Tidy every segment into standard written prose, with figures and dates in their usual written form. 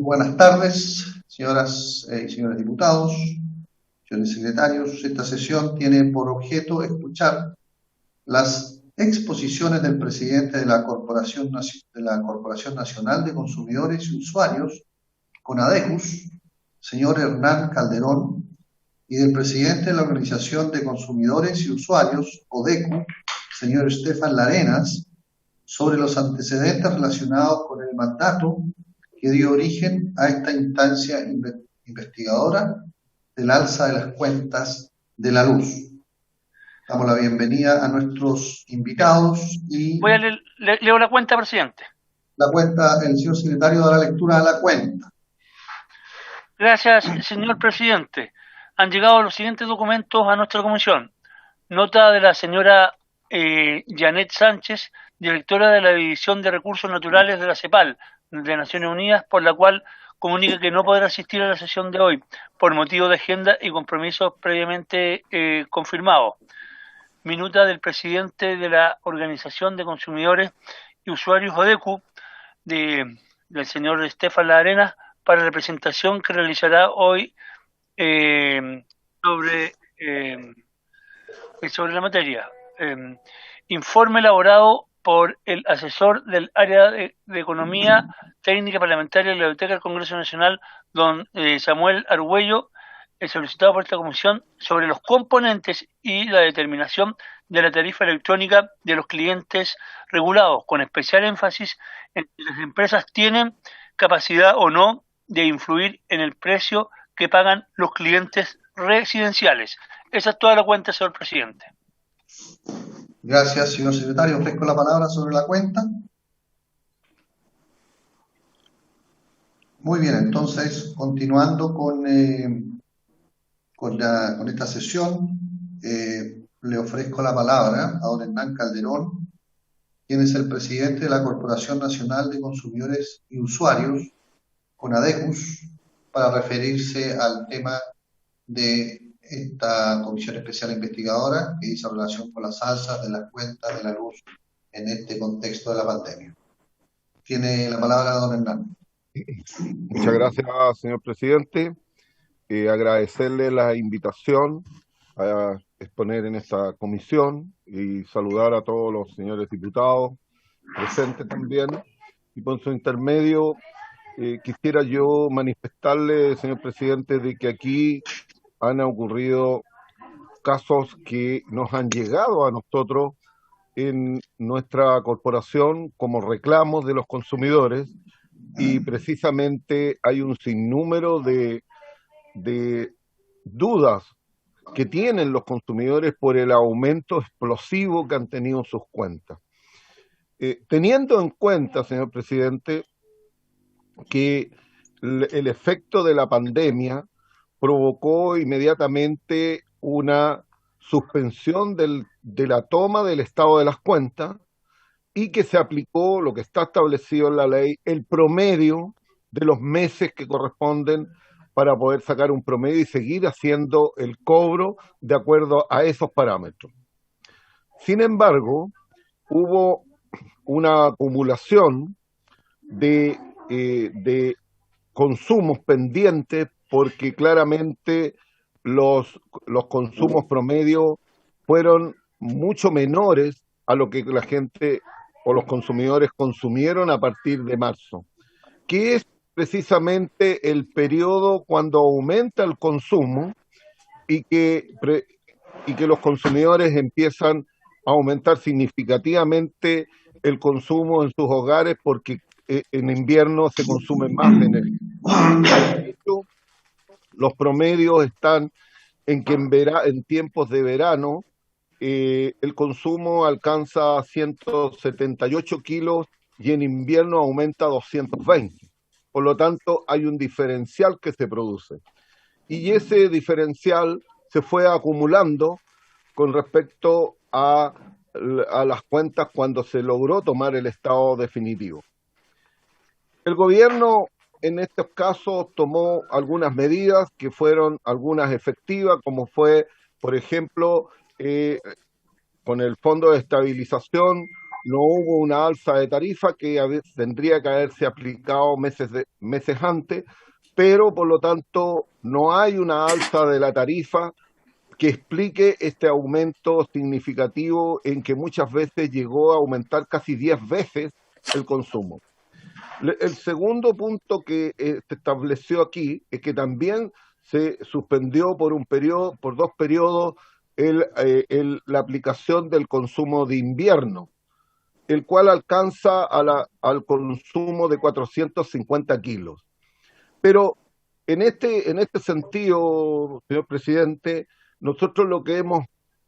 Buenas tardes, señoras y señores diputados, señores secretarios. Esta sesión tiene por objeto escuchar las exposiciones del presidente de la Corporación Nacional de Consumidores y Usuarios, CONADECUS, señor Hernán Calderón, y del presidente de la Organización de Consumidores y Usuarios, ODECU, señor Estefan Larenas, sobre los antecedentes relacionados con el mandato que dio origen a esta instancia investigadora del alza de las cuentas de la luz. Damos la bienvenida a nuestros invitados y... Leo la cuenta, presidente. La cuenta, el señor secretario da la lectura de la cuenta. Gracias, señor presidente. Han llegado los siguientes documentos a nuestra comisión. Nota de la señora Janet Sánchez, directora de la División de Recursos Naturales de la CEPAL, de Naciones Unidas, por la cual comunica que no podrá asistir a la sesión de hoy por motivo de agenda y compromisos previamente confirmados. Minuta del presidente de la Organización de Consumidores y Usuarios ODECU, del señor Estefan Larenas, para la presentación que realizará hoy sobre la materia. Informe elaborado por el asesor del área de Economía Técnica Parlamentaria de la Biblioteca del Congreso Nacional, don Samuel Argüello, solicitado por esta comisión sobre los componentes y la determinación de la tarifa electrónica de los clientes regulados, con especial énfasis en si las empresas tienen capacidad o no de influir en el precio que pagan los clientes residenciales. Esa es toda la cuenta, señor presidente. Gracias, señor secretario. Ofrezco la palabra sobre la cuenta. Muy bien, entonces, continuando con esta sesión, le ofrezco la palabra a don Hernán Calderón, quien es el presidente de la Corporación Nacional de Consumidores y Usuarios, CONADECUS, para referirse al tema de esta comisión especial investigadora que hizo relación con las alzas de las cuentas de la luz en este contexto de la pandemia. Tiene la palabra don Hernán. Muchas gracias, señor presidente. Agradecerle la invitación a exponer en esta comisión y saludar a todos los señores diputados presentes también. Y por su intermedio, quisiera yo manifestarle, señor presidente, de que aquí han ocurrido casos que nos han llegado a nosotros en nuestra corporación como reclamos de los consumidores, y precisamente hay un sinnúmero de dudas que tienen los consumidores por el aumento explosivo que han tenido sus cuentas. Teniendo en cuenta, señor presidente, que el efecto de la pandemia provocó inmediatamente una suspensión de la toma del estado de las cuentas, y que se aplicó lo que está establecido en la ley, el promedio de los meses que corresponden para poder sacar un promedio y seguir haciendo el cobro de acuerdo a esos parámetros. Sin embargo, hubo una acumulación de consumos pendientes, porque claramente los consumos promedio fueron mucho menores a lo que la gente o los consumidores consumieron a partir de marzo, que es precisamente el periodo cuando aumenta el consumo y que los consumidores empiezan a aumentar significativamente el consumo en sus hogares, porque en invierno se consume más energía. Los promedios están en que en tiempos de verano el consumo alcanza 178 kilos y en invierno aumenta a 220. Por lo tanto, hay un diferencial que se produce. Y ese diferencial se fue acumulando con respecto a las cuentas cuando se logró tomar el estado definitivo. El gobierno en estos casos tomó algunas medidas que fueron algunas efectivas, como fue, por ejemplo, con el Fondo de Estabilización no hubo una alza de tarifa que tendría que haberse aplicado meses antes, pero por lo tanto no hay una alza de la tarifa que explique este aumento significativo en que muchas veces llegó a aumentar casi 10 veces el consumo. El segundo punto que se estableció aquí es que también se suspendió por 2 periodos la aplicación del consumo de invierno, el cual alcanza al consumo de 450 kilos. Pero en este sentido, señor presidente, nosotros lo que hemos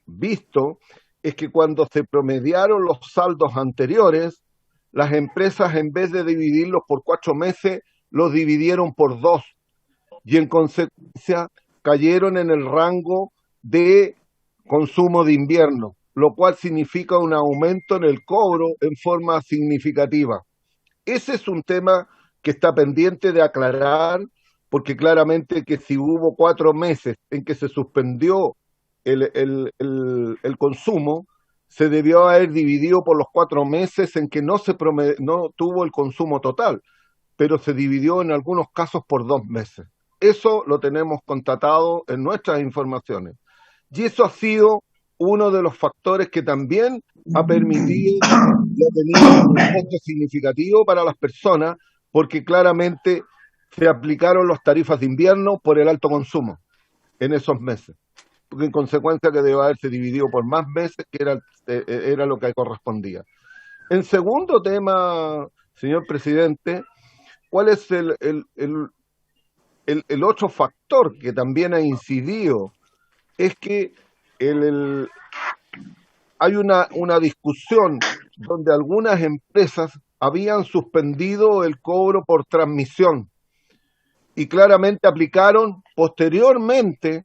visto es que cuando se promediaron los saldos anteriores, las empresas, en vez de dividirlos por 4 meses, los dividieron por 2 y en consecuencia cayeron en el rango de consumo de invierno, lo cual significa un aumento en el cobro en forma significativa. Ese es un tema que está pendiente de aclarar, porque claramente que si hubo 4 meses en que se suspendió el consumo, se debió haber dividido por los 4 meses en que no tuvo el consumo total, pero se dividió en algunos casos por 2 meses. Eso lo tenemos constatado en nuestras informaciones. Y eso ha sido uno de los factores que también ha permitido y ha tenido un costo significativo para las personas, porque claramente se aplicaron las tarifas de invierno por el alto consumo en esos meses, porque en consecuencia que debe haberse dividido por más meses, que era lo que correspondía. En segundo tema, señor presidente, ¿cuál es el otro factor que también ha incidido? Es que hay una discusión donde algunas empresas habían suspendido el cobro por transmisión y claramente aplicaron posteriormente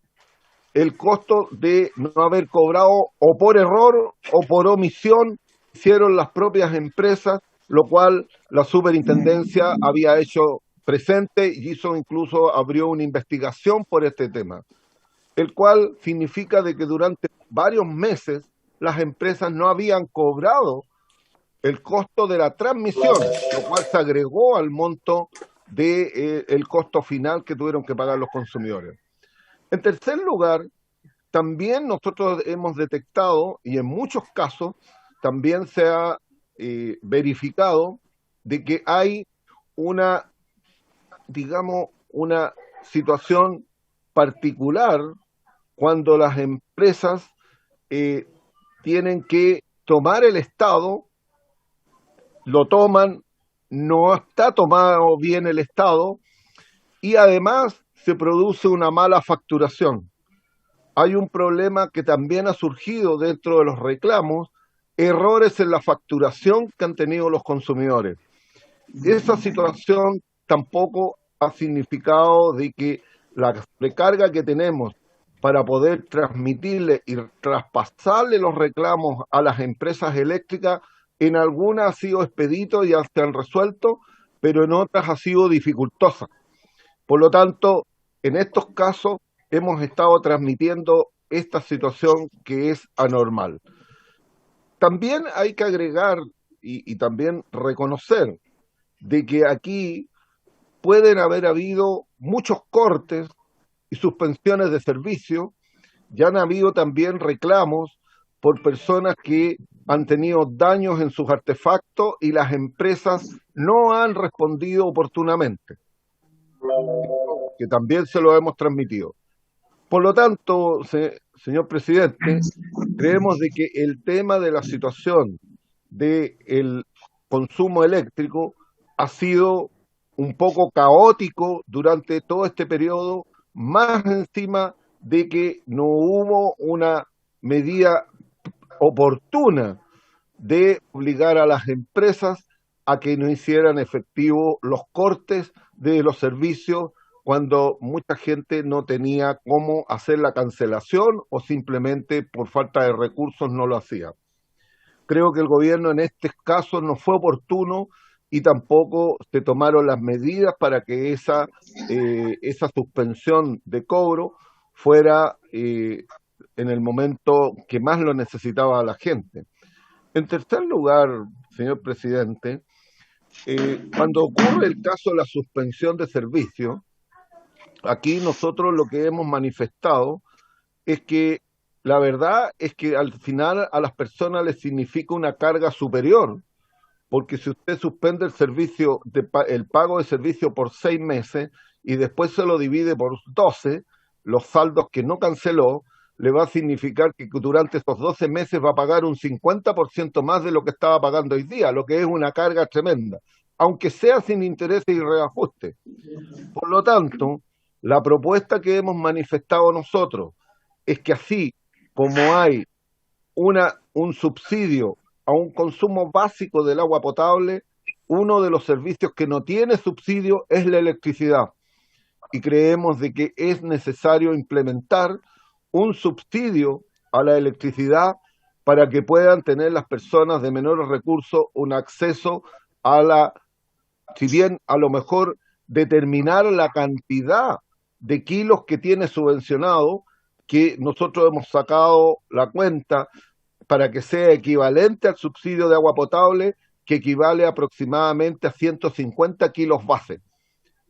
el costo de no haber cobrado o por error o por omisión, hicieron las propias empresas, lo cual la superintendencia había hecho presente y abrió una investigación por este tema, el cual significa de que durante varios meses las empresas no habían cobrado el costo de la transmisión, lo cual se agregó al monto del costo final que tuvieron que pagar los consumidores. En tercer lugar, también nosotros hemos detectado, y en muchos casos también se ha verificado, de que hay una situación particular cuando las empresas tienen que tomar el Estado, lo toman, no está tomado bien el Estado y además se produce una mala facturación. Hay un problema que también ha surgido dentro de los reclamos, errores en la facturación que han tenido los consumidores. Esa situación tampoco ha significado de que la recarga que tenemos para poder transmitirle y traspasarle los reclamos a las empresas eléctricas, en algunas ha sido expedito y ya se han resuelto, pero en otras ha sido dificultosa. Por lo tanto, en estos casos hemos estado transmitiendo esta situación que es anormal. También hay que agregar y también reconocer de que aquí pueden haber habido muchos cortes y suspensiones de servicio, ya han habido también reclamos por personas que han tenido daños en sus artefactos y las empresas no han respondido oportunamente, que también se lo hemos transmitido. Por lo tanto, señor presidente, creemos de que el tema de la situación del consumo eléctrico ha sido un poco caótico durante todo este periodo, más encima de que no hubo una medida oportuna de obligar a las empresas a que no hicieran efectivo los cortes de los servicios cuando mucha gente no tenía cómo hacer la cancelación o simplemente por falta de recursos no lo hacía. Creo que el gobierno en este caso no fue oportuno y tampoco se tomaron las medidas para que esa suspensión de cobro fuera en el momento que más lo necesitaba la gente. En tercer lugar, señor presidente, cuando ocurre el caso de la suspensión de servicio, aquí nosotros lo que hemos manifestado es que la verdad es que al final a las personas les significa una carga superior, porque si usted suspende el servicio, el pago de servicio por 6 meses y después se lo divide por 12, los saldos que no canceló, le va a significar que durante esos 12 meses va a pagar un 50% más de lo que estaba pagando hoy día, lo que es una carga tremenda, aunque sea sin intereses y reajuste. Por lo tanto, la propuesta que hemos manifestado nosotros es que así como hay un subsidio a un consumo básico del agua potable, uno de los servicios que no tiene subsidio es la electricidad. Y creemos de que es necesario implementar un subsidio a la electricidad para que puedan tener las personas de menores recursos un acceso a la, si bien a lo mejor determinar la cantidad de kilos que tiene subvencionado, que nosotros hemos sacado la cuenta para que sea equivalente al subsidio de agua potable, que equivale aproximadamente a 150 kilos base.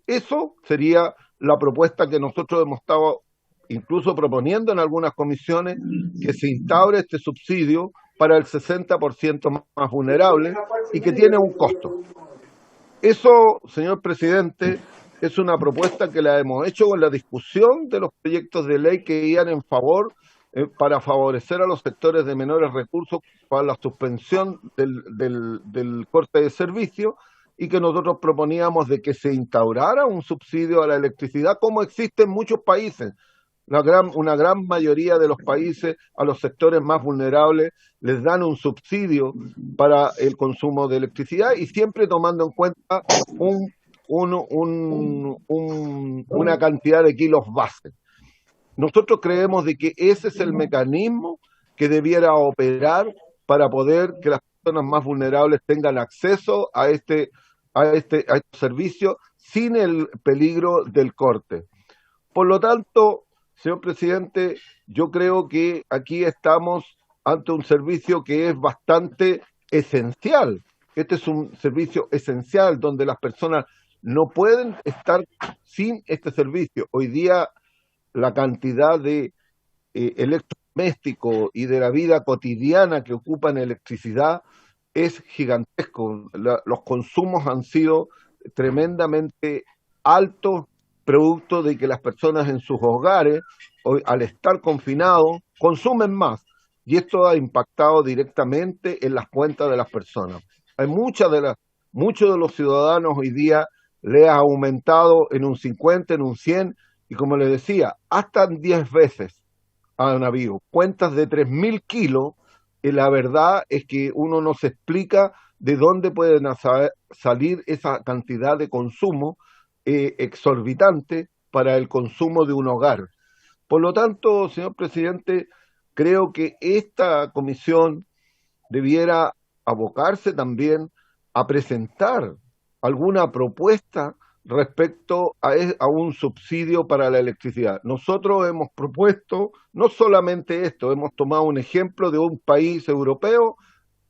Eso sería la propuesta que nosotros hemos estado incluso proponiendo en algunas comisiones, que se instaure este subsidio para el 60% más vulnerable y que tiene un costo. Eso, señor presidente, es una propuesta que la hemos hecho con la discusión de los proyectos de ley que iban en favor para favorecer a los sectores de menores recursos para la suspensión del corte de servicio, y que nosotros proponíamos de que se instaurara un subsidio a la electricidad como existe en muchos países. Una gran mayoría de los países a los sectores más vulnerables les dan un subsidio para el consumo de electricidad, y siempre tomando en cuenta una cantidad de kilos base. Nosotros creemos de que ese es el mecanismo que debiera operar para poder que las personas más vulnerables tengan acceso a este servicio sin el peligro del corte. Por lo tanto, señor presidente, yo creo que aquí estamos ante un servicio que es bastante esencial. Este es un servicio esencial donde las personas no pueden estar sin este servicio. Hoy día la cantidad de electrodomésticos y de la vida cotidiana que ocupan electricidad es gigantesco. Los consumos han sido tremendamente altos, producto de que las personas en sus hogares, al estar confinados, consumen más. Y esto ha impactado directamente en las cuentas de las personas. Hay muchos de los ciudadanos hoy día le ha aumentado en un 50, en un 100, y como les decía, hasta 10 veces han habido cuentas de 3.000 kilos, y la verdad es que uno no se explica de dónde pueden salir esa cantidad de consumo exorbitante para el consumo de un hogar. Por lo tanto, señor presidente, creo que esta comisión debiera abocarse también a presentar alguna propuesta respecto a un subsidio para la electricidad. Nosotros hemos propuesto no solamente esto, hemos tomado un ejemplo de un país europeo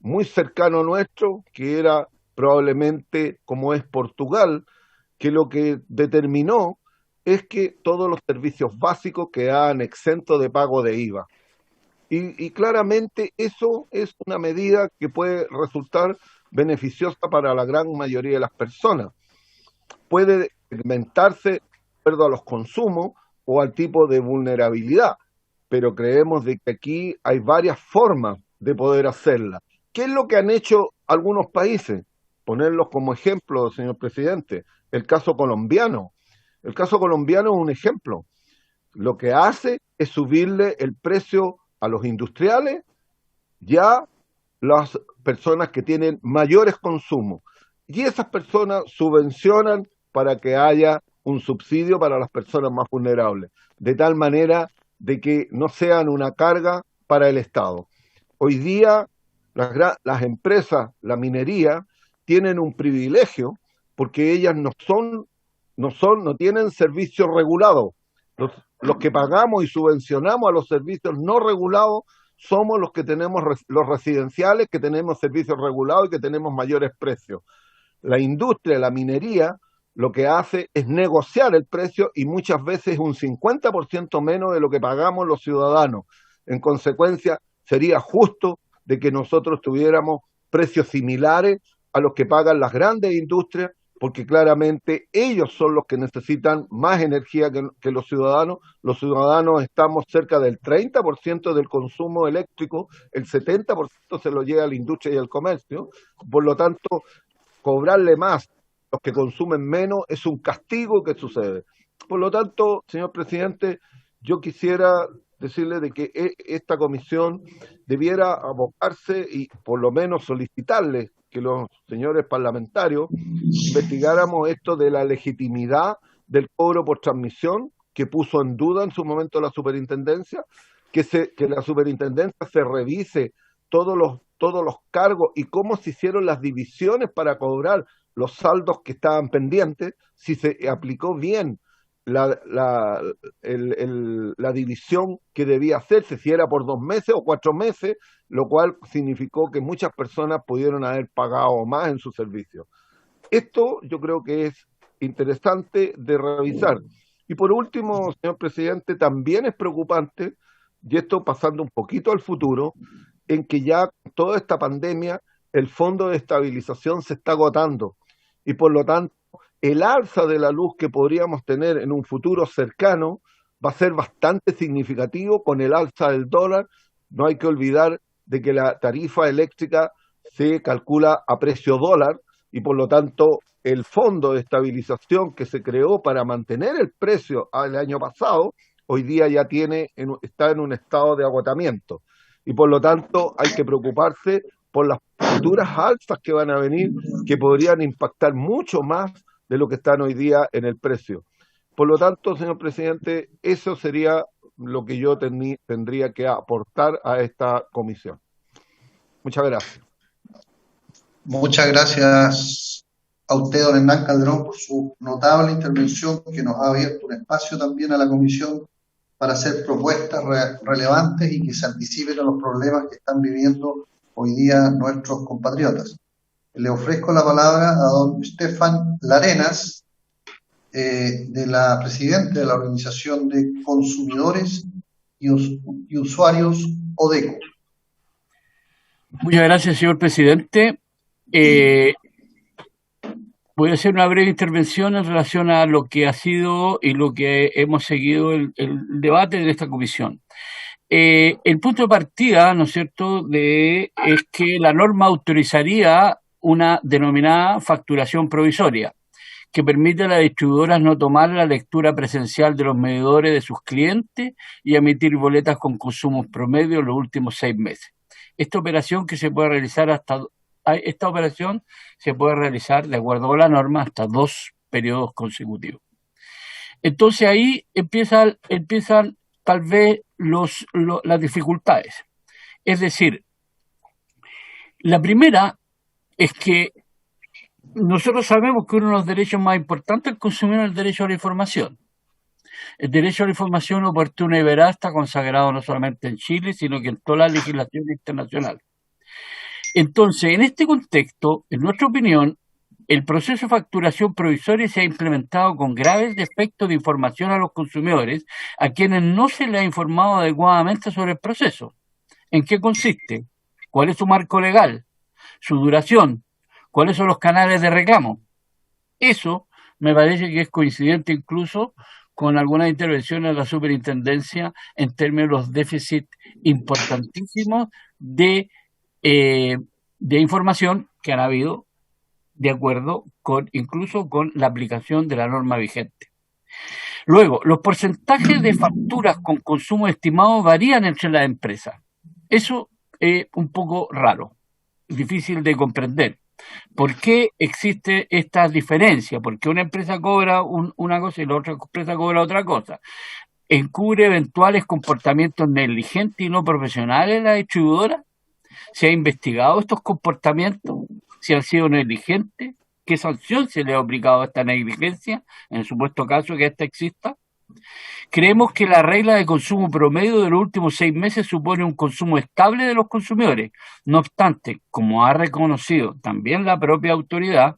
muy cercano a nuestro, que era probablemente como es Portugal, que lo que determinó es que todos los servicios básicos quedaban exentos de pago de IVA. Y claramente eso es una medida que puede resultar beneficiosa para la gran mayoría de las personas. Puede segmentarse de acuerdo a los consumos o al tipo de vulnerabilidad, pero creemos de que aquí hay varias formas de poder hacerla. ¿Qué es lo que han hecho algunos países? Ponerlos como ejemplo, señor presidente. El caso colombiano. El caso colombiano es un ejemplo. Lo que hace es subirle el precio a los industriales, ya las personas que tienen mayores consumos. Y esas personas subvencionan para que haya un subsidio para las personas más vulnerables, de tal manera de que no sean una carga para el Estado. Hoy día las empresas, la minería, tienen un privilegio porque ellas no tienen servicios regulados. Los que pagamos y subvencionamos a los servicios no regulados somos los que tenemos los residenciales, que tenemos servicios regulados y que tenemos mayores precios. La industria, la minería, lo que hace es negociar el precio y muchas veces un 50% menos de lo que pagamos los ciudadanos. En consecuencia, sería justo de que nosotros tuviéramos precios similares a los que pagan las grandes industrias, porque claramente ellos son los que necesitan más energía que los ciudadanos. Los ciudadanos estamos cerca del 30% del consumo eléctrico, el 70% se lo lleva a la industria y al comercio. Por lo tanto, cobrarle más a los que consumen menos es un castigo que sucede. Por lo tanto, señor presidente, yo quisiera decirle de que esta comisión debiera abocarse y por lo menos solicitarle que los señores parlamentarios investigáramos esto de la legitimidad del cobro por transmisión que puso en duda en su momento la superintendencia, que la superintendencia se revise todos los cargos y cómo se hicieron las divisiones para cobrar los saldos que estaban pendientes, si se aplicó bien la división que debía hacerse, si era por 2 meses o 4 meses, lo cual significó que muchas personas pudieron haber pagado más en su servicio. Esto yo creo que es interesante de revisar. Y por último, señor presidente, también es preocupante, y esto pasando un poquito al futuro, en que ya toda esta pandemia, el fondo de estabilización se está agotando. Y por lo tanto, el alza de la luz que podríamos tener en un futuro cercano va a ser bastante significativo con el alza del dólar. No hay que olvidar de que la tarifa eléctrica se calcula a precio dólar y por lo tanto el fondo de estabilización que se creó para mantener el precio el año pasado, hoy día ya está en un estado de agotamiento. Y por lo tanto hay que preocuparse por las futuras alzas que van a venir, que podrían impactar mucho más de lo que están hoy día en el precio. Por lo tanto, señor presidente, eso sería lo que yo tendría que aportar a esta comisión. Muchas gracias. Muchas gracias a usted, don Hernán Calderón, por su notable intervención que nos ha abierto un espacio también a la comisión para hacer propuestas relevantes y que se anticipen a los problemas que están viviendo hoy día nuestros compatriotas. Le ofrezco la palabra a don Stefan Larenas, de la presidenta de la Organización de Consumidores y Usuarios ODECO. Muchas gracias, señor presidente. Voy a hacer una breve intervención en relación a lo que ha sido y lo que hemos seguido el debate de esta comisión. El punto de partida, ¿no es cierto?, es que la norma autorizaría una denominada facturación provisoria, que permite a las distribuidoras no tomar la lectura presencial de los medidores de sus clientes y emitir boletas con consumos promedio en los últimos 6 meses. Esta operación se puede realizar, de acuerdo con la norma, hasta 2 periodos consecutivos. Entonces ahí empiezan tal vez las dificultades. Es decir, la primera es que nosotros sabemos que uno de los derechos más importantes del consumidor es el derecho a la información. El derecho a la información oportuna y veraz está consagrado no solamente en Chile, sino que en toda la legislación internacional. Entonces, en este contexto, en nuestra opinión, el proceso de facturación provisoria se ha implementado con graves defectos de información a los consumidores, a quienes no se les ha informado adecuadamente sobre el proceso. ¿En qué consiste? ¿Cuál es su marco legal? ¿Su duración? ¿Cuáles son los canales de reclamo? Eso me parece que es coincidente incluso con algunas intervenciones de la superintendencia en términos de los déficits importantísimos de información que han habido de acuerdo incluso con la aplicación de la norma vigente. Luego, los porcentajes de facturas con consumo estimado varían entre las empresas. Eso es un poco raro, difícil de comprender. ¿Por qué existe esta diferencia? Porque una empresa cobra una cosa y la otra empresa cobra otra cosa. ¿Encubre eventuales comportamientos negligentes y no profesionales la distribuidora? ¿Se ha investigado estos comportamientos? ¿Si han sido negligentes? ¿Qué sanción se le ha aplicado a esta negligencia en el supuesto caso que esta exista? Creemos que la regla de consumo promedio de los últimos 6 meses supone un consumo estable de los consumidores. No obstante, como ha reconocido también la propia autoridad,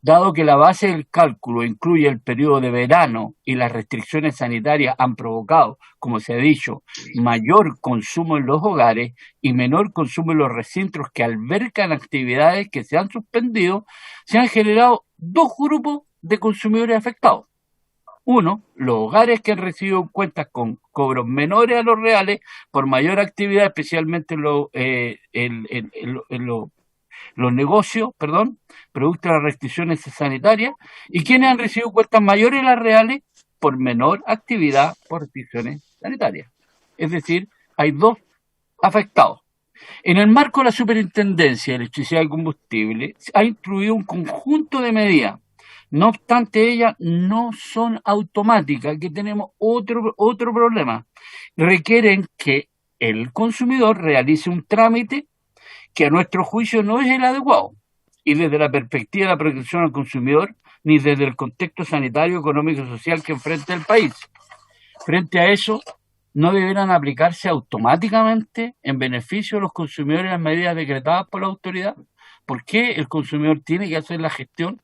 dado que la base del cálculo incluye el periodo de verano y las restricciones sanitarias han provocado, como se ha dicho, mayor consumo en los hogares y menor consumo en los recintos que albergan actividades que se han suspendido, se han generado dos grupos de consumidores afectados. Uno, los hogares que han recibido cuentas con cobros menores a los reales por mayor actividad, especialmente en los negocios, producto de las restricciones sanitarias, y quienes han recibido cuentas mayores a las reales por menor actividad por restricciones sanitarias. Es decir, hay dos afectados. En el marco de la Superintendencia de Electricidad y Combustible, ha incluido un conjunto de medidas. No obstante, ellas no son automáticas. Aquí tenemos otro problema. Requieren que el consumidor realice un trámite que a nuestro juicio no es el adecuado, y desde la perspectiva de la protección al consumidor, ni desde el contexto sanitario, económico y social que enfrenta el país. Frente a eso, no deberán aplicarse automáticamente en beneficio de los consumidores las medidas decretadas por la autoridad. ¿Por qué el consumidor tiene que hacer la gestión?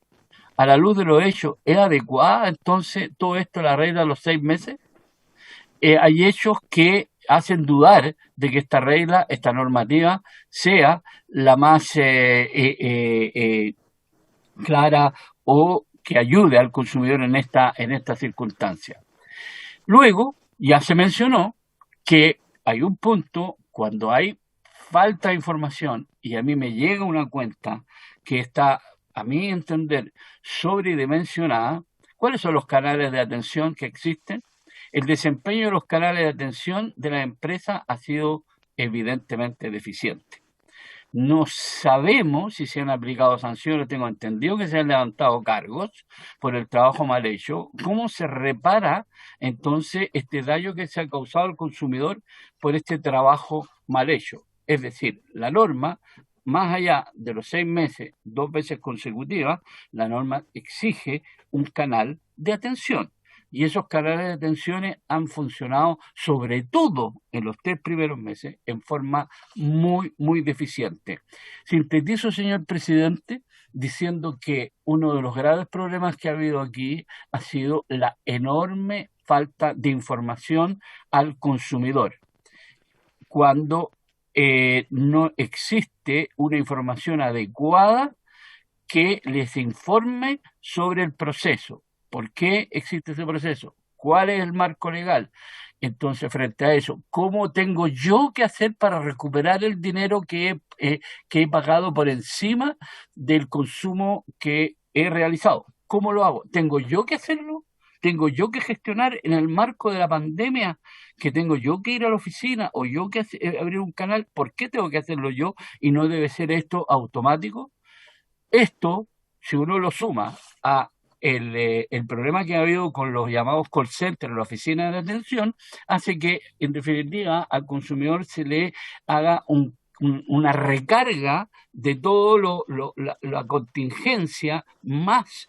A la luz de los hechos, ¿es adecuada entonces todo esto la regla de los 6 meses? Hay hechos que hacen dudar de que esta regla, esta normativa, sea la más clara o que ayude al consumidor en esta circunstancia. Luego, ya se mencionó que hay un punto cuando hay falta de información y a mí me llega una cuenta que está, a mi entender, sobredimensionada. ¿Cuáles son los canales de atención que existen? El desempeño de los canales de atención de la empresa ha sido evidentemente deficiente. No sabemos si se han aplicado sanciones, tengo entendido que se han levantado cargos por el trabajo mal hecho. ¿Cómo se repara entonces este daño que se ha causado al consumidor por este trabajo mal hecho? Es decir, la norma, más allá de los 6 meses, 2 veces consecutivas, la norma exige un canal de atención. Y esos canales de atención han funcionado, sobre todo en los 3 primeros meses, en forma muy deficiente. Sintetizo, señor presidente, diciendo que uno de los graves problemas que ha habido aquí ha sido la enorme falta de información al consumidor. Cuando no existe una información adecuada que les informe sobre el proceso. ¿Por qué existe ese proceso? ¿Cuál es el marco legal? Entonces, frente a eso, ¿cómo tengo yo que hacer para recuperar el dinero que he pagado por encima del consumo que he realizado? ¿Cómo lo hago? ¿Tengo yo que hacerlo? ¿Tengo yo que gestionar en el marco de la pandemia? ¿Que tengo yo que ir a la oficina o yo que abrir un canal? ¿Por qué tengo que hacerlo yo y no debe ser esto automático? Esto, si uno lo suma a el problema que ha habido con los llamados call centers, la oficina de atención, hace que, en definitiva, al consumidor se le haga una recarga de todo la contingencia, más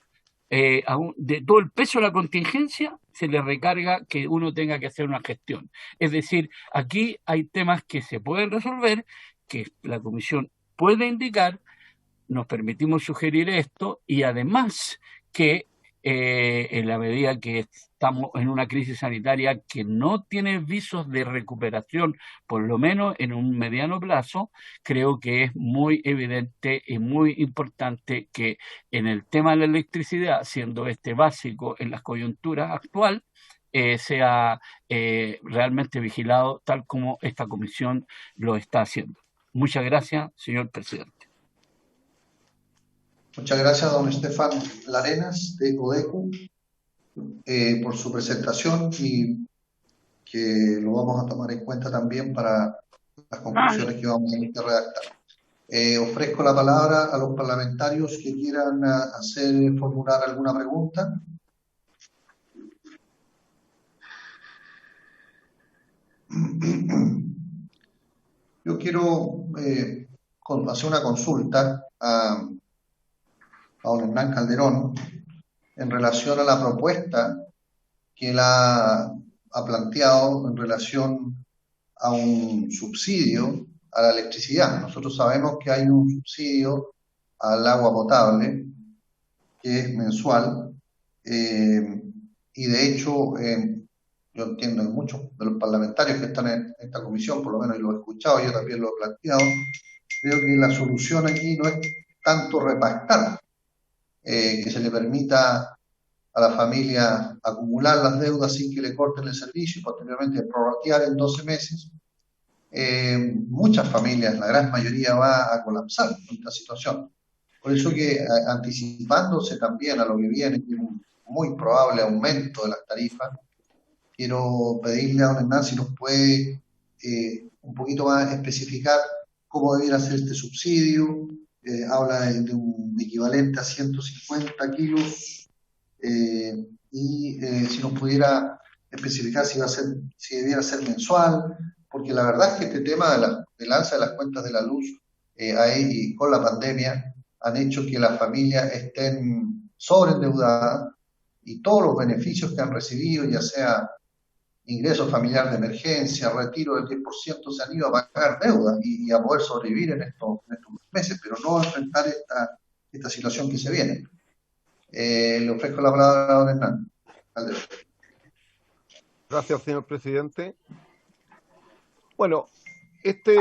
de todo el peso de la contingencia, se le recarga que uno tenga que hacer una gestión. Es decir, aquí hay temas que se pueden resolver, que la Comisión puede indicar. Nos permitimos sugerir esto y además que en la medida que estamos en una crisis sanitaria que no tiene visos de recuperación, por lo menos en un mediano plazo, creo que es muy evidente y muy importante que en el tema de la electricidad, siendo este básico en las coyunturas actual, sea realmente vigilado tal como esta comisión lo está haciendo. Muchas gracias, señor presidente. Muchas gracias, don Estefan Larenas, de ODECU, por su presentación y que lo vamos a tomar en cuenta también para las conclusiones que vamos a tener que redactar. Ofrezco la palabra a los parlamentarios que quieran formular alguna pregunta. Yo quiero hacer una consulta a don Hernán Calderón en relación a la propuesta que él ha planteado en relación a un subsidio a la electricidad. Nosotros sabemos que hay un subsidio al agua potable que es mensual, y de hecho yo entiendo que muchos de los parlamentarios que están en esta comisión, por lo menos lo he escuchado, yo también lo he planteado, creo que la solución aquí no es tanto repactar, que se le permita a la familia acumular las deudas sin que le corten el servicio y posteriormente prorratear en 12 meses. Muchas familias, la gran mayoría, va a colapsar en esta situación. Por eso que anticipándose también a lo que viene, que es un muy probable aumento de las tarifas, quiero pedirle a don Hernán si nos puede un poquito más especificar cómo debiera ser este subsidio. Habla de un equivalente a 150 kilos, y si nos pudiera especificar si debiera ser mensual, porque la verdad es que este tema del alza de las cuentas de la luz ahí con la pandemia han hecho que las familias estén sobreendeudadas y todos los beneficios que han recibido, ya sea ingreso familiar de emergencia, retiro del 10%, se han ido a pagar deudas y a poder sobrevivir en estos meses, pero no a enfrentar esta situación que se viene. Le ofrezco la palabra a don Hernán. Gracias, señor presidente. Bueno, este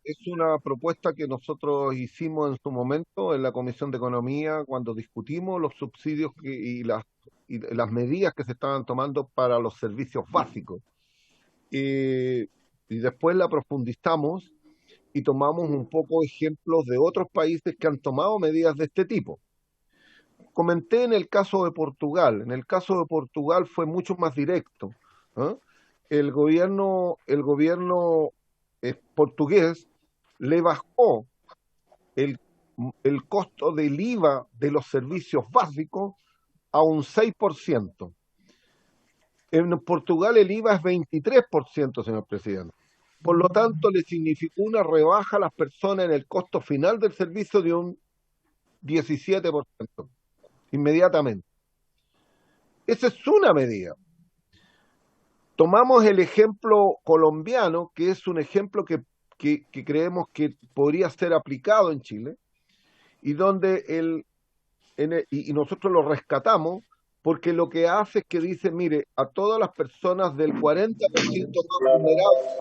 es una propuesta que nosotros hicimos en su momento en la Comisión de Economía cuando discutimos los subsidios y las medidas que se estaban tomando para los servicios básicos. Y después la profundizamos y tomamos un poco ejemplos de otros países que han tomado medidas de este tipo. Comenté en el caso de Portugal. En el caso de Portugal fue mucho más directo, ¿eh? El gobierno portugués le bajó el costo del IVA de los servicios básicos a un 6%. En Portugal el IVA es 23%, señor presidente. Por lo tanto, le significó una rebaja a las personas en el costo final del servicio de un 17%, inmediatamente. Esa es una medida. Tomamos el ejemplo colombiano, que es un ejemplo que creemos que podría ser aplicado en Chile, y donde y nosotros lo rescatamos, porque lo que hace es que dice, mire, a todas las personas del 40% más vulnerables,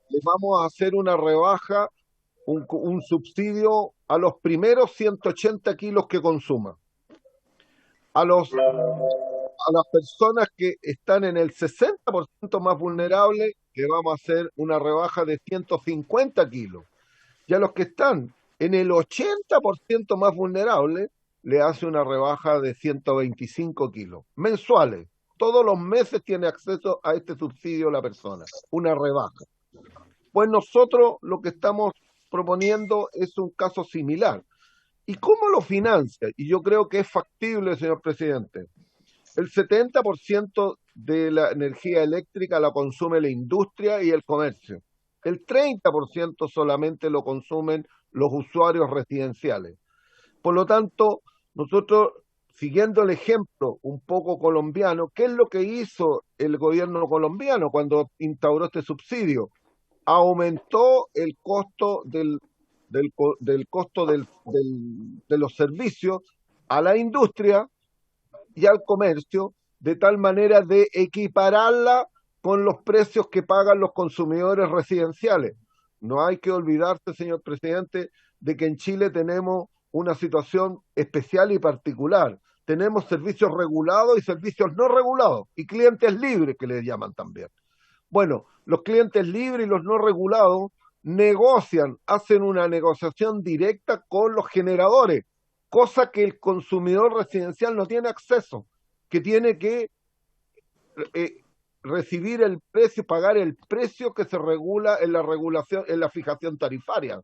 les vamos a hacer una rebaja, un subsidio a los primeros 180 kilos que consuman. A las personas que están en el 60% más vulnerable, le vamos a hacer una rebaja de 150 kilos. Y a los que están en el 80% más vulnerable, le hace una rebaja de 125 kilos mensuales. Todos los meses tiene acceso a este subsidio la persona, una rebaja. Pues nosotros lo que estamos proponiendo es un caso similar. ¿Y cómo lo financia? Y yo creo que es factible, señor presidente. El 70% de la energía eléctrica la consume la industria y el comercio. El 30% solamente lo consumen los usuarios residenciales. Por lo tanto, nosotros, siguiendo el ejemplo un poco colombiano, ¿qué es lo que hizo el gobierno colombiano cuando instauró este subsidio? Aumentó el costo de los servicios a la industria y al comercio, de tal manera de equipararla con los precios que pagan los consumidores residenciales. No hay que olvidarse, señor presidente, de que en Chile tenemos una situación especial y particular. Tenemos servicios regulados y servicios no regulados, y clientes libres, que les llaman también. Bueno, los clientes libres y los no regulados negocian, hacen una negociación directa con los generadores, cosa que el consumidor residencial no tiene acceso, que tiene que recibir el precio, pagar el precio que se regula en la regulación, en la fijación tarifaria,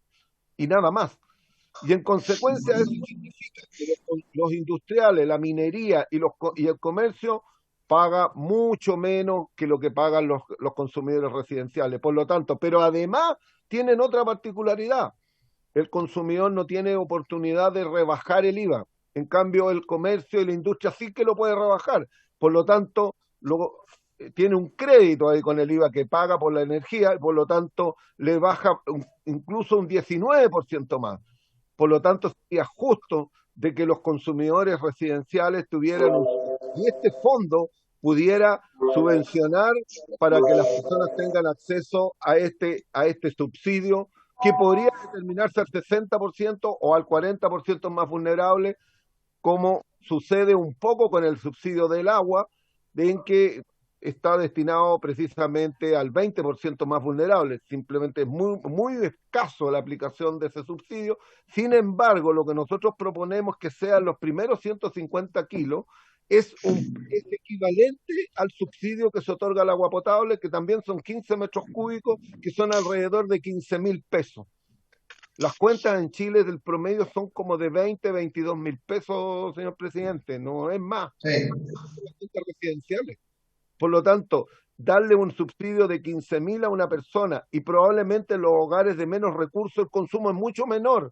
y nada más. Y en consecuencia eso significa que los industriales, la minería y el comercio paga mucho menos que lo que pagan los consumidores residenciales. Por lo tanto, pero además tienen otra particularidad. El consumidor no tiene oportunidad de rebajar el IVA. En cambio, el comercio y la industria sí que lo puede rebajar. Por lo tanto, tiene un crédito ahí con el IVA que paga por la energía, y por lo tanto le baja incluso un 19% más. Por lo tanto, sería justo de que los consumidores residenciales tuvieran y este fondo pudiera subvencionar para que las personas tengan acceso a este subsidio, que podría determinarse al 60% o al 40% más vulnerable, como sucede un poco con el subsidio del agua, en que está destinado precisamente al 20% más vulnerable. Simplemente es muy escaso la aplicación de ese subsidio. Sin embargo, lo que nosotros proponemos que sean los primeros 150 kilos es equivalente al subsidio que se otorga al agua potable, que también son 15 metros cúbicos, que son alrededor de 15.000 pesos. Las cuentas en Chile del promedio son como de 22.000 pesos, señor presidente, no es más. Sí. Las cuentas residenciales. Por lo tanto, darle un subsidio de 15.000 a una persona, y probablemente en los hogares de menos recursos el consumo es mucho menor,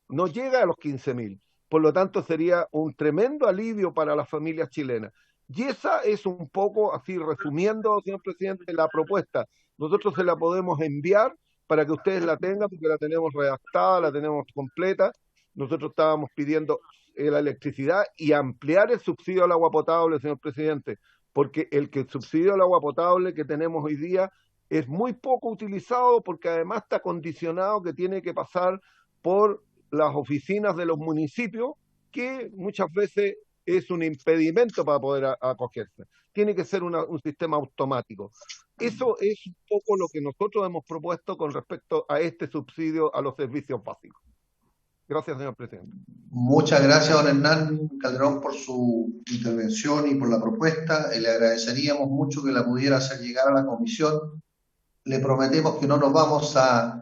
no llega a los 15.000. Por lo tanto, sería un tremendo alivio para las familias chilenas. Y esa es un poco, así resumiendo, señor presidente, la propuesta. Nosotros se la podemos enviar para que ustedes la tengan, porque la tenemos redactada, la tenemos completa. Nosotros estábamos pidiendo la electricidad y ampliar el subsidio al agua potable, señor presidente, porque el subsidio al agua potable que tenemos hoy día es muy poco utilizado, porque además está condicionado que tiene que pasar por las oficinas de los municipios, que muchas veces es un impedimento para poder acogerse. Tiene que ser un sistema automático. Eso es un poco lo que nosotros hemos propuesto con respecto a este subsidio a los servicios básicos. Gracias, señor presidente. Muchas gracias, don Hernán Calderón, por su intervención y por la propuesta. Le agradeceríamos mucho que la pudiera hacer llegar a la comisión. Le prometemos que no nos vamos a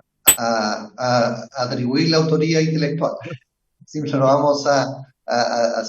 atribuir la autoría intelectual. Siempre nos vamos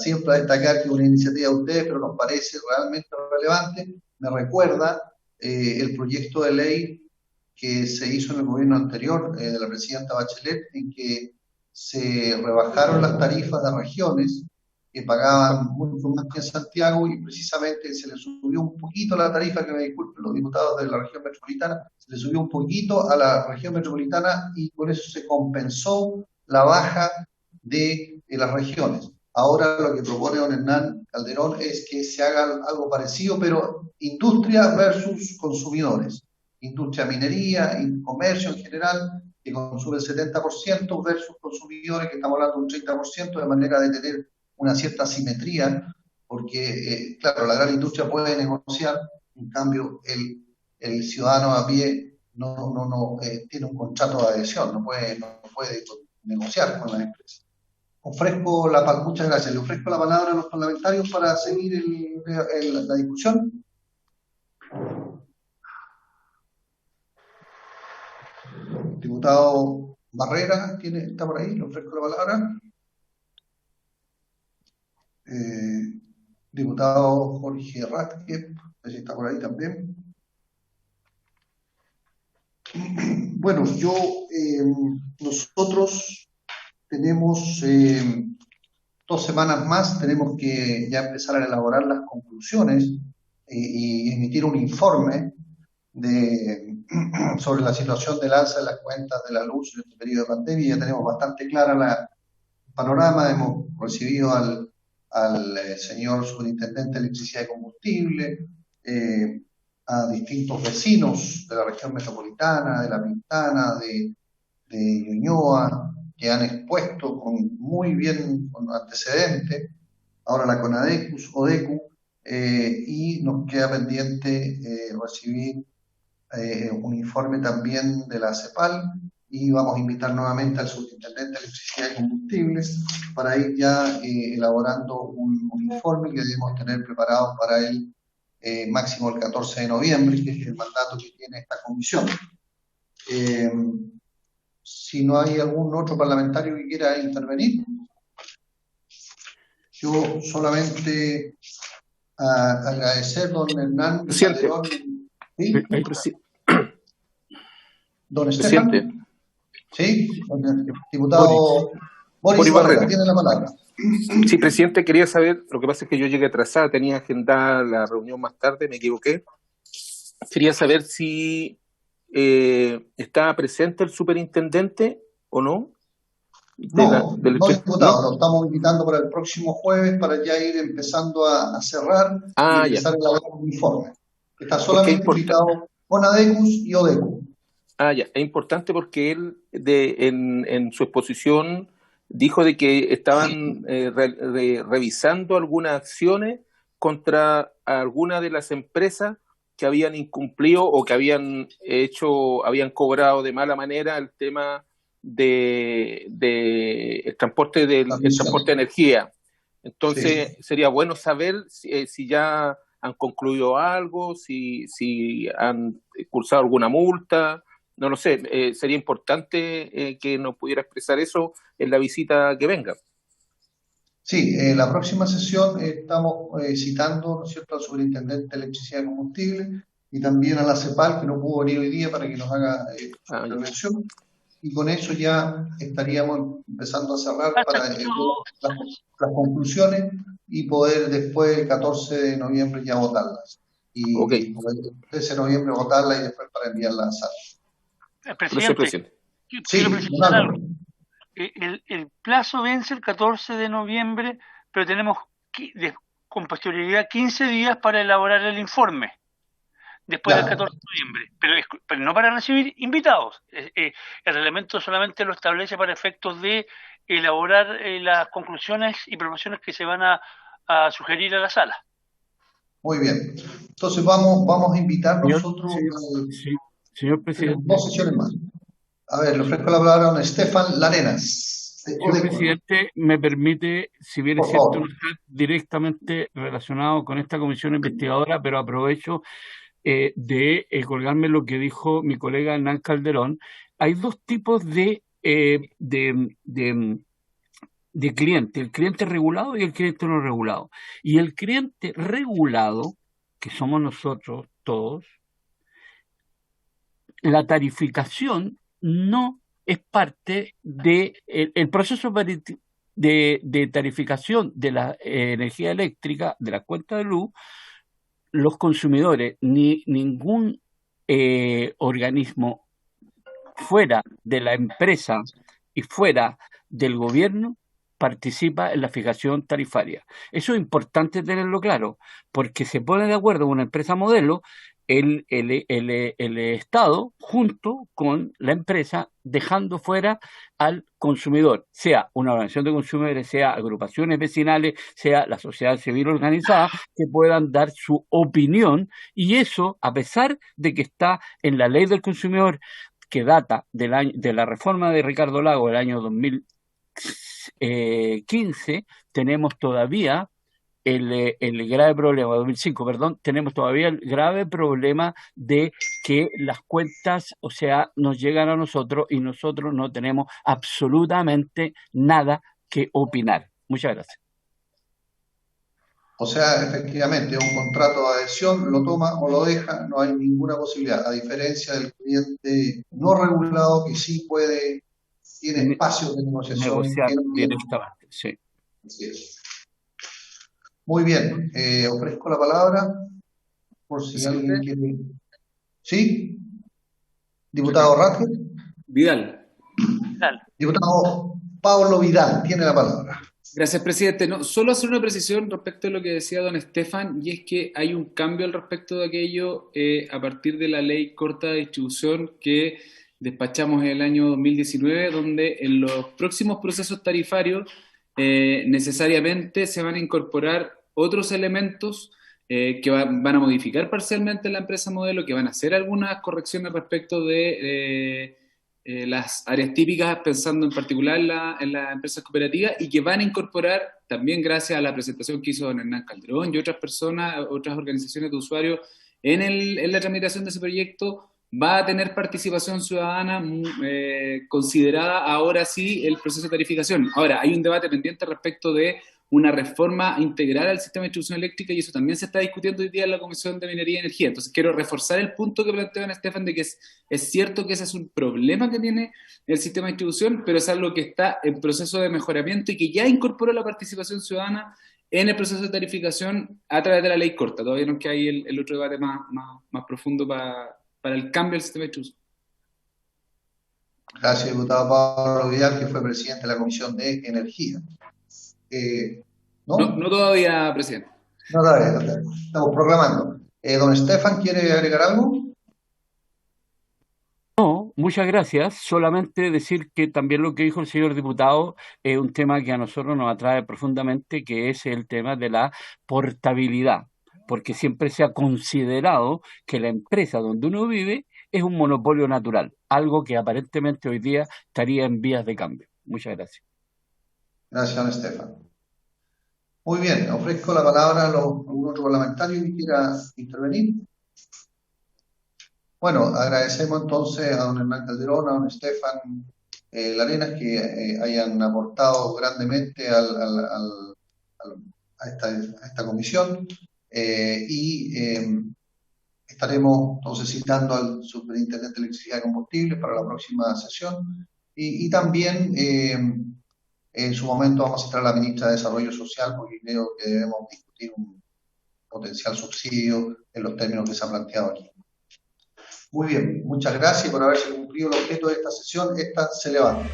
siempre a destacar que es una iniciativa de ustedes, pero nos parece realmente relevante. Me recuerda el proyecto de ley que se hizo en el gobierno anterior de la presidenta Bachelet, en que se rebajaron las tarifas de regiones que pagaban mucho más que en Santiago, y precisamente se le subió un poquito la tarifa, que me disculpen los diputados de la región metropolitana, se le subió un poquito a la región metropolitana, y con eso se compensó la baja de las regiones. Ahora lo que propone don Hernán Calderón es que se haga algo parecido, pero industria versus consumidores. Industria, minería, comercio en general, que consume el 70%, versus consumidores, que estamos hablando de un 30%, de manera de tener una cierta simetría, porque, claro, la gran industria puede negociar, en cambio el ciudadano a pie no tiene un contrato de adhesión, no puede negociar con las empresas. Muchas gracias. Le ofrezco la palabra a los parlamentarios para seguir la discusión. Diputado Barrera, está por ahí, le ofrezco la palabra. Diputado Jorge Ratke, no sé si está por ahí también. Bueno, nosotros tenemos 2 semanas más, tenemos que ya empezar a elaborar las conclusiones y emitir un informe sobre la situación del alza de las cuentas de la luz en este periodo de pandemia. Ya tenemos bastante clara el panorama. Hemos recibido al señor superintendente de electricidad y combustible, a distintos vecinos de la región metropolitana, de La Pintana, de Ñuñoa, que han expuesto muy bien con antecedentes. Ahora la ODECU, y nos queda pendiente recibir un informe también de la CEPAL, y vamos a invitar nuevamente al subintendente de electricidad y combustibles para ir ya elaborando un informe que debemos tener preparado para el máximo el 14 de noviembre, que es el mandato que tiene esta comisión. Si no hay algún otro parlamentario que quiera intervenir, yo solamente agradecer, don Hernán Calderón. ¿Sí? Don Esteban. ¿Sí? Diputado Boris Barrera, tiene la palabra. Sí, presidente, quería saber, lo que pasa es que yo llegué atrasada, tenía agendada la reunión más tarde, me equivoqué. Quería saber si estaba presente el superintendente o no. No, diputado, lo estamos invitando para el próximo jueves para ya ir empezando a cerrar y empezar el informe. Está solamente invitado Conadecus y Odecu. Ya, es importante porque él en su exposición dijo de que estaban revisando algunas acciones contra algunas de las empresas que habían incumplido o que habían cobrado de mala manera el tema de el transporte de energía. Entonces, sería bueno saber si ya han concluido algo, si han cursado alguna multa. No lo sé, sería importante que nos pudiera expresar eso en la visita que venga. Sí, en la próxima sesión estamos citando, ¿no es cierto?, al superintendente de electricidad y combustible y también a la CEPAL, que no pudo venir hoy día para que nos haga su intervención. Y con eso ya estaríamos empezando a cerrar para las conclusiones y poder después, el 14 de noviembre, ya votarlas. Y el 13 de noviembre votarlas y después para enviarlas a sala. Presidente, sí, el plazo vence el 14 de noviembre, pero tenemos con posterioridad 15 días para elaborar el informe después del 14 de noviembre, pero no para recibir invitados. El reglamento solamente lo establece para efectos de elaborar las conclusiones y promociones que se van a sugerir a la sala. Muy bien. Entonces vamos a invitar nosotros señor presidente. 2 sesiones más. A ver, le ofrezco la palabra a don Estefan Larenas. Señor presidente, me permite, si bien es cierto, no está directamente relacionado con esta comisión investigadora, pero aprovecho de colgarme lo que dijo mi colega Hernán Calderón. Hay 2 tipos de cliente, el cliente regulado y el cliente no regulado. Y el cliente regulado, que somos nosotros todos, la tarificación no es parte de el proceso de tarificación de la energía eléctrica, de la cuenta de luz. Los consumidores ni ningún organismo fuera de la empresa y fuera del gobierno participa en la fijación tarifaria. Eso es importante tenerlo claro, porque se pone de acuerdo una empresa modelo, el Estado junto con la empresa, dejando fuera al consumidor, sea una organización de consumidores, sea agrupaciones vecinales, sea la sociedad civil organizada, que puedan dar su opinión, y eso a pesar de que está en la ley del consumidor, que data de la reforma de Ricardo Lagos del año 2015, tenemos todavía el grave problema, 2005, perdón, tenemos todavía el grave problema de que las cuentas, o sea, nos llegan a nosotros y nosotros no tenemos absolutamente nada que opinar. Muchas gracias. O sea, efectivamente, un contrato de adhesión, lo toma o lo deja, no hay ninguna posibilidad, a diferencia del cliente no regulado que sí tiene espacios de negociación. Negociar directamente, sí. Así es. Muy bien, ofrezco la palabra por si alguien quiere. ¿Sí? Diputado Rafael. Vidal. Diputado Pablo Vidal, tiene la palabra. Gracias, presidente. No, solo hacer una precisión respecto a lo que decía don Estefan, y es que hay un cambio al respecto de aquello a partir de la ley corta de distribución que despachamos en el año 2019, donde en los próximos procesos tarifarios necesariamente se van a incorporar otros elementos que van a modificar parcialmente la empresa modelo, que van a hacer algunas correcciones respecto de las áreas típicas, pensando en particular en las empresas cooperativas, y que van a incorporar también, gracias a la presentación que hizo don Hernán Calderón y otras personas, otras organizaciones de usuarios en la tramitación de ese proyecto, va a tener participación ciudadana considerada ahora sí el proceso de tarificación. Ahora, hay un debate pendiente respecto de una reforma integral al sistema de distribución eléctrica, y eso también se está discutiendo hoy día en la Comisión de Minería y Energía. Entonces quiero reforzar el punto que planteó don Estefan de que es cierto que ese es un problema que tiene el sistema de distribución, pero es algo que está en proceso de mejoramiento y que ya incorporó la participación ciudadana en el proceso de tarificación a través de la ley corta. Todavía nos queda ahí el otro debate más profundo para el cambio del sistema de distribución. Gracias, diputado Pablo Vidal, que fue presidente de la Comisión de Energía. ¿No? No todavía, presidente. No, todavía. Estamos proclamando. Don Estefan, ¿quiere agregar algo? No, muchas gracias. Solamente decir que también lo que dijo el señor diputado es un tema que a nosotros nos atrae profundamente, que es el tema de la portabilidad, porque siempre se ha considerado que la empresa donde uno vive es un monopolio natural, algo que aparentemente hoy día estaría en vías de cambio. Muchas gracias. Gracias, don Estefan. Muy bien, ofrezco la palabra a algún otro parlamentario que quiera intervenir. Bueno, agradecemos entonces a don Hernán Calderón, a don Estefan Larenas, que hayan aportado grandemente a esta comisión, estaremos entonces citando al superintendente de electricidad y combustibles para la próxima sesión, y también en su momento vamos a citar a la ministra de Desarrollo Social, porque creo que debemos discutir un potencial subsidio en los términos que se han planteado aquí. Muy bien, muchas gracias por haberse cumplido el objeto de esta sesión. Esta se levanta.